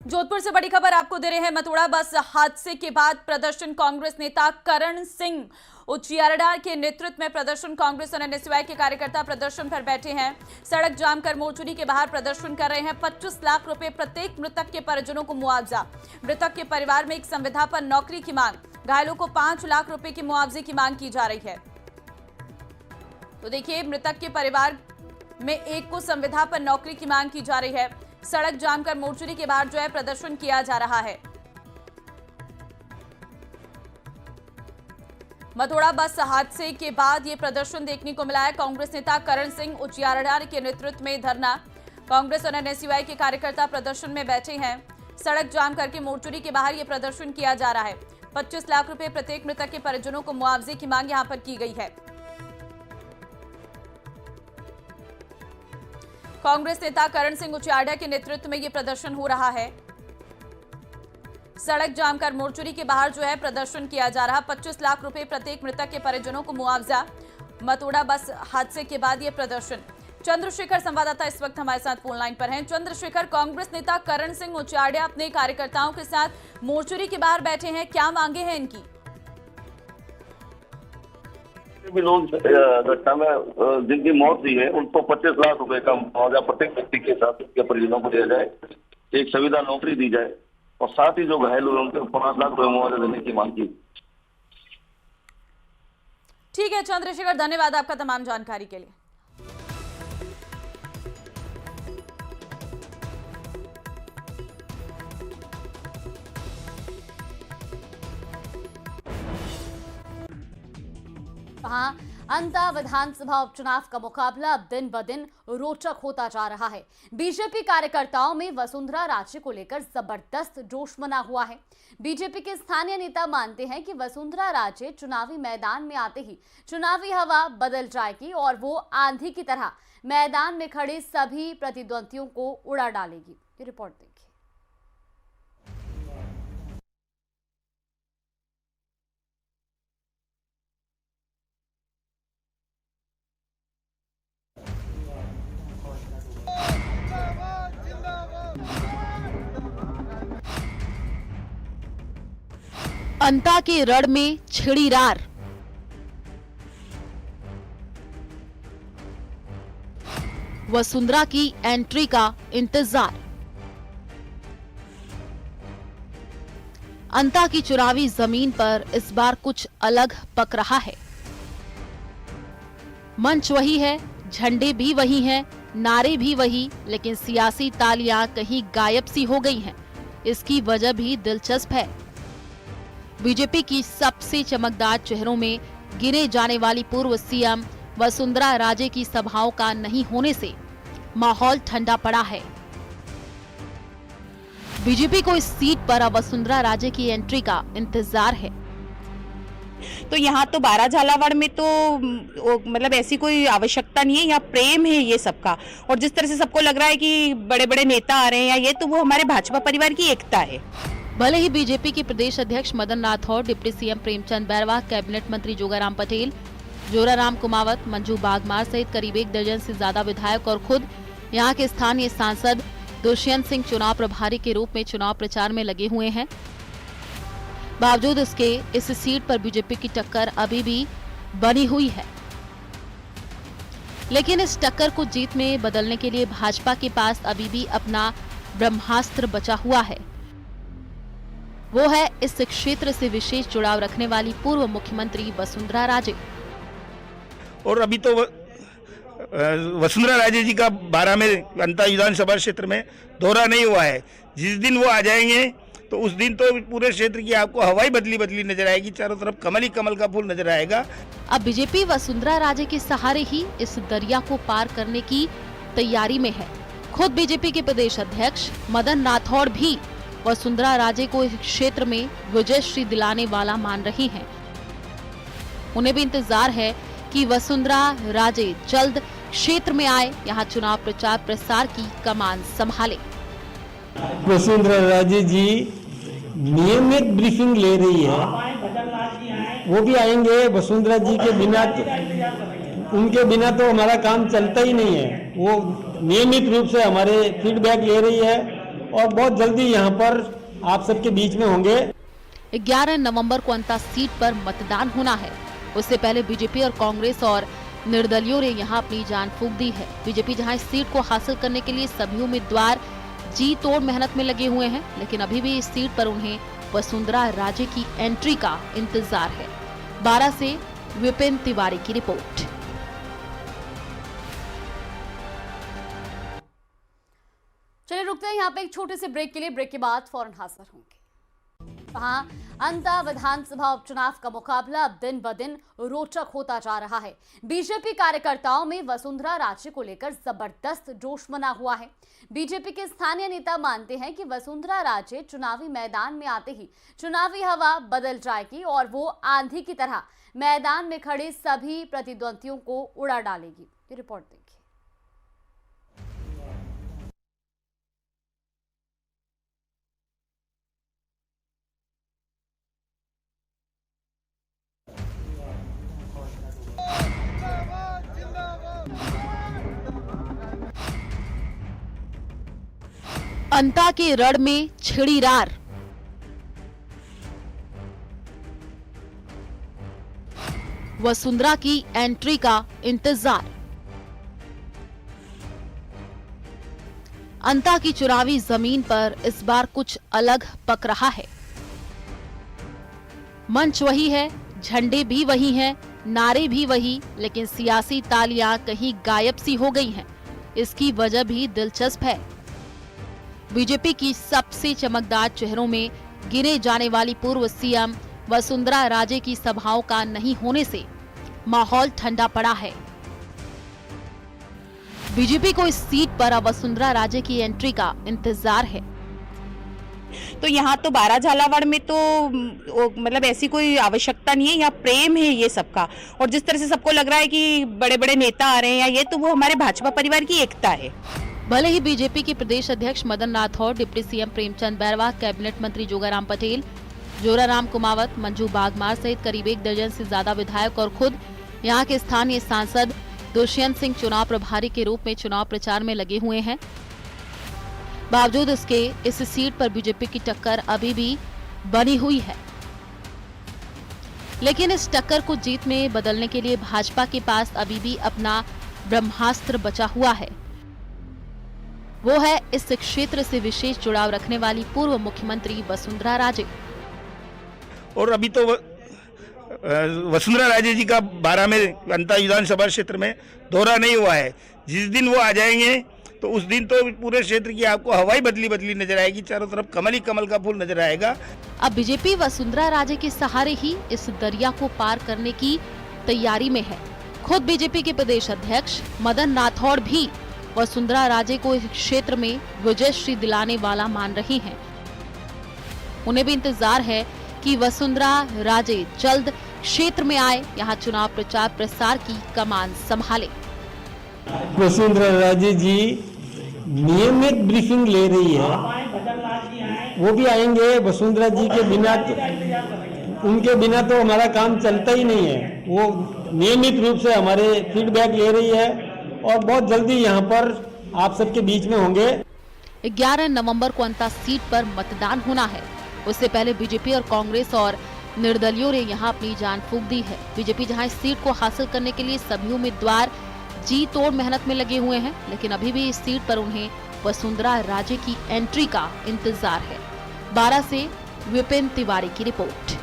जोधपुर से बड़ी खबर आपको दे रहे हैं। मथुरा बस हादसे के बाद प्रदर्शन कांग्रेस नेता करण सिंह उचियारडा के नेतृत्व में प्रदर्शन कांग्रेस और एनएसयूआई के कार्यकर्ता प्रदर्शन पर बैठे हैं। सड़क जाम कर मोर्चरी के बाहर प्रदर्शन कर रहे हैं। 25 लाख रुपए प्रत्येक मृतक के परिजनों को मुआवजा, मृतक के परिवार में एक संविदा पर नौकरी की मांग, घायलों को 5 लाख रुपए के मुआवजे की मांग की जा रही है। तो देखिए, मृतक के परिवार में एक को संविदा पर नौकरी की मांग की जा रही है। सड़क जाम कर मोर्चरी के बाहर जो है प्रदर्शन किया जा रहा है। मथुरा बस हादसे के बाद ये प्रदर्शन देखने को मिला है। कांग्रेस नेता करण सिंह उचियारडा के नेतृत्व में धरना, कांग्रेस और एनएसयूआई के कार्यकर्ता प्रदर्शन में बैठे हैं। सड़क जाम करके मोर्चरी के बाहर ये प्रदर्शन किया जा रहा है। 25 लाख रुपए प्रत्येक मृतक के परिजनों को मुआवजे की मांग यहां पर की गई है। कांग्रेस नेता करण सिंह उचियारडा के नेतृत्व में यह प्रदर्शन हो रहा है। सड़क जाम कर मोर्चरी के बाहर जो है प्रदर्शन किया जा रहा। 25 लाख रुपए प्रत्येक मृतक के परिजनों को मुआवजा। मथुरा बस हादसे के बाद यह प्रदर्शन। चंद्रशेखर संवाददाता इस वक्त हमारे साथ फोन लाइन पर हैं। चंद्रशेखर, कांग्रेस नेता करण सिंह उचियारडा अपने कार्यकर्ताओं के साथ मोर्चरी के बाहर बैठे हैं, क्या मांगे हैं इनकी? भी लोग घटना में जिनकी मौत हुई है उनको 25 लाख रुपए का मुआवजा प्रत्येक व्यक्ति के साथ उसके परिजनों को दिया जाए, एक संविदा नौकरी दी जाए और साथ ही जो घायल हुए उनके 5 लाख रुपए मुआवजा देने की मांग की। ठीक है चंद्रशेखर, धन्यवाद आपका तमाम जानकारी के लिए। वहां अंता विधानसभा उपचुनाव का मुकाबला अब दिन ब दिन रोचक होता जा रहा है। बीजेपी कार्यकर्ताओं में वसुंधरा राजे को लेकर जबरदस्त जोश बना हुआ है। बीजेपी के स्थानीय नेता मानते हैं कि वसुंधरा राजे चुनावी मैदान में आते ही चुनावी हवा बदल जाएगी और वो आंधी की तरह मैदान में खड़े सभी प्रतिद्वंदियों को उड़ा डालेगी। ये रिपोर्ट देखिए। अंता के रण में छिड़ी रार, वसुंधरा की एंट्री का इंतजार। अंता की चुनावी जमीन पर इस बार कुछ अलग पक रहा है। मंच वही है, झंडे भी वही हैं, नारे भी वही, लेकिन सियासी तालियां कहीं गायब सी हो गई हैं। इसकी वजह भी दिलचस्प है। बीजेपी की सबसे चमकदार चेहरों में गिने जाने वाली पूर्व सीएम वसुंधरा राजे की सभाओं का नहीं होने से माहौल ठंडा पड़ा है। बीजेपी को इस सीट पर अब वसुंधरा राजे की एंट्री का इंतजार है। तो यहाँ तो बारा झालावाड़ में तो मतलब ऐसी कोई आवश्यकता नहीं है, यहाँ प्रेम है ये सबका। और जिस तरह से सबको लग रहा है कि बड़े बड़े नेता आ रहे हैं या ये, तो वो हमारे भाजपा परिवार की एकता है। भले ही बीजेपी के प्रदेश अध्यक्ष Madan Rathore, deputy CM Premchand Bairwa, cabinet मंत्री जोगाराम पटेल, जोराराम कुमावत, मंजू बागमार सहित करीब 1 दर्जन से ज्यादा विधायक और खुद यहाँ के स्थानीय सांसद दुष्यंत सिंह चुनाव प्रभारी के रूप में चुनाव प्रचार में लगे हुए हैं। बावजूद इसके इस सीट पर बीजेपी की टक्कर अभी भी बनी हुई है। लेकिन इस टक्कर को जीत में बदलने के लिए भाजपा के पास अभी भी अपना ब्रह्मास्त्र बचा हुआ है। वो है इस क्षेत्र से विशेष जुड़ाव रखने वाली पूर्व मुख्यमंत्री वसुंधरा राजे। और अभी तो वसुंधरा राजे जी का 12 में अंता विधानसभा क्षेत्र में दौरा नहीं हुआ है। जिस दिन वो आ जाएंगे तो उस दिन तो पूरे क्षेत्र की आपको हवाई बदली नजर आएगी, चारों तरफ कमल ही कमल का फूल नजर आएगा। अब बीजेपी वसुंधरा राजे के सहारे ही इस दरिया को पार करने की तैयारी में है। खुद बीजेपी के प्रदेश अध्यक्ष मदन राठौड़ भी वसुंधरा राजे को इस क्षेत्र में विजयश्री दिलाने वाला मान रही हैं। उन्हें भी इंतजार है कि वसुंधरा राजे जल्द क्षेत्र में आए, यहाँ चुनाव प्रचार प्रसार की कमान संभाले। वसुंधरा राजे जी नियमित ब्रीफिंग ले रही है, वो भी आएंगे। वसुंधरा जी के बिना उनके बिना तो हमारा काम चलता ही नहीं है। वो नियमित रूप से हमारे फीडबैक ले रही है और बहुत जल्दी यहाँ पर आप सबके बीच में होंगे। 11 नवंबर को अंता सीट पर मतदान होना है। उससे पहले बीजेपी और कांग्रेस और निर्दलियों ने यहां अपनी जान फूंक दी है। बीजेपी जहां इस सीट को हासिल करने के लिए सभी उम्मीदवार जी तोड़ मेहनत में लगे हुए हैं, लेकिन अभी भी इस सीट पर उन्हें वसुंधरा राजे की एंट्री का इंतजार है। 12 से विपिन तिवारी की रिपोर्ट। चलिए रुकते हैं यहाँ पे एक छोटे से ब्रेक के लिए। ब्रेक के बाद फौरन हाजिर होंगे। वहां अंता विधानसभा उपचुनाव का मुकाबला अब दिन ब दिन रोचक होता जा रहा है। बीजेपी कार्यकर्ताओं में वसुंधरा राजे को लेकर जबरदस्त जोश बना हुआ है। बीजेपी के स्थानीय नेता मानते हैं कि वसुंधरा राजे चुनावी मैदान में आते ही चुनावी हवा बदल जाएगी और वो आंधी की तरह मैदान में खड़े सभी प्रतिद्वंदियों को उड़ा डालेगी। ये रिपोर्ट देखिए। अंता के रण में छिड़ी रार। वसुंधरा की एंट्री का इंतजार। अंता की चुनावी जमीन पर इस बार कुछ अलग पक रहा है। मंच वही है, झंडे भी वही हैं, नारे भी वही, लेकिन सियासी तालियां कहीं गायब सी हो गई हैं। इसकी वजह भी दिलचस्प है। बीजेपी की सबसे चमकदार चेहरों में गिने जाने वाली पूर्व सीएम वसुंधरा राजे की सभाओं का नहीं होने से माहौल ठंडा पड़ा है। बीजेपी को इस सीट पर अब वसुंधरा राजे की एंट्री का इंतजार है। तो यहाँ तो बारा झालावाड़ में तो मतलब ऐसी कोई आवश्यकता नहीं है, यहाँ प्रेम है ये सबका। और जिस तरह से सबको लग रहा है कि बड़े बड़े नेता आ रहे हैं या ये, तो वो हमारे भाजपा परिवार की एकता है। भले ही बीजेपी के प्रदेश अध्यक्ष Madan Rathore, deputy CM Premchand Bairwa, cabinet मंत्री जोगाराम पटेल, जोराराम कुमावत, मंजू बागमार सहित करीब 1 दर्जन से ज्यादा विधायक और खुद यहाँ के स्थानीय सांसद दुष्यंत सिंह चुनाव प्रभारी के रूप में चुनाव प्रचार में लगे हुए हैं। बावजूद इसके इस सीट पर बीजेपी की टक्कर अभी भी बनी हुई है, लेकिन इस टक्कर को जीत में बदलने के लिए भाजपा के पास अभी भी अपना ब्रह्मास्त्र बचा हुआ है। वो है इस क्षेत्र से विशेष जुड़ाव रखने वाली पूर्व मुख्यमंत्री वसुंधरा राजे। और अभी तो वसुंधरा राजे जी का 12 में अंता विधानसभा क्षेत्र में दौरा नहीं हुआ है। जिस दिन वो आ जाएंगे तो उस दिन तो पूरे क्षेत्र की आपको हवाई बदली नजर आएगी। चारों तरफ कमल ही कमल का फूल नजर आएगा। अब बीजेपी वसुंधरा राजे के सहारे ही इस दरिया को पार करने की तैयारी में है। खुद बीजेपी के प्रदेश अध्यक्ष मदन राठौड़ भी वसुंधरा राजे को इस क्षेत्र में विजयश्री दिलाने वाला मान रही हैं। उन्हें भी इंतजार है कि वसुंधरा राजे जल्द क्षेत्र में आए, यहाँ चुनाव प्रचार प्रसार की कमान संभाले। वसुंधरा राजे जी नियमित ब्रीफिंग ले रही है, वो भी आएंगे। वसुंधरा जी के बिना उनके बिना तो हमारा काम चलता ही नहीं है। वो नियमित रूप से हमारे फीडबैक ले रही है और बहुत जल्दी यहाँ पर आप सबके बीच में होंगे। 11 नवंबर को अंता सीट पर मतदान होना है। उससे पहले बीजेपी और कांग्रेस और निर्दलियों ने यहां अपनी जान फूंक दी है। बीजेपी जहां इस सीट को हासिल करने के लिए सभी उम्मीदवार जी तोड़ मेहनत में लगे हुए हैं, लेकिन अभी भी इस सीट पर उन्हें वसुंधरा राजे की एंट्री का इंतजार है। 12 से विपिन तिवारी की रिपोर्ट।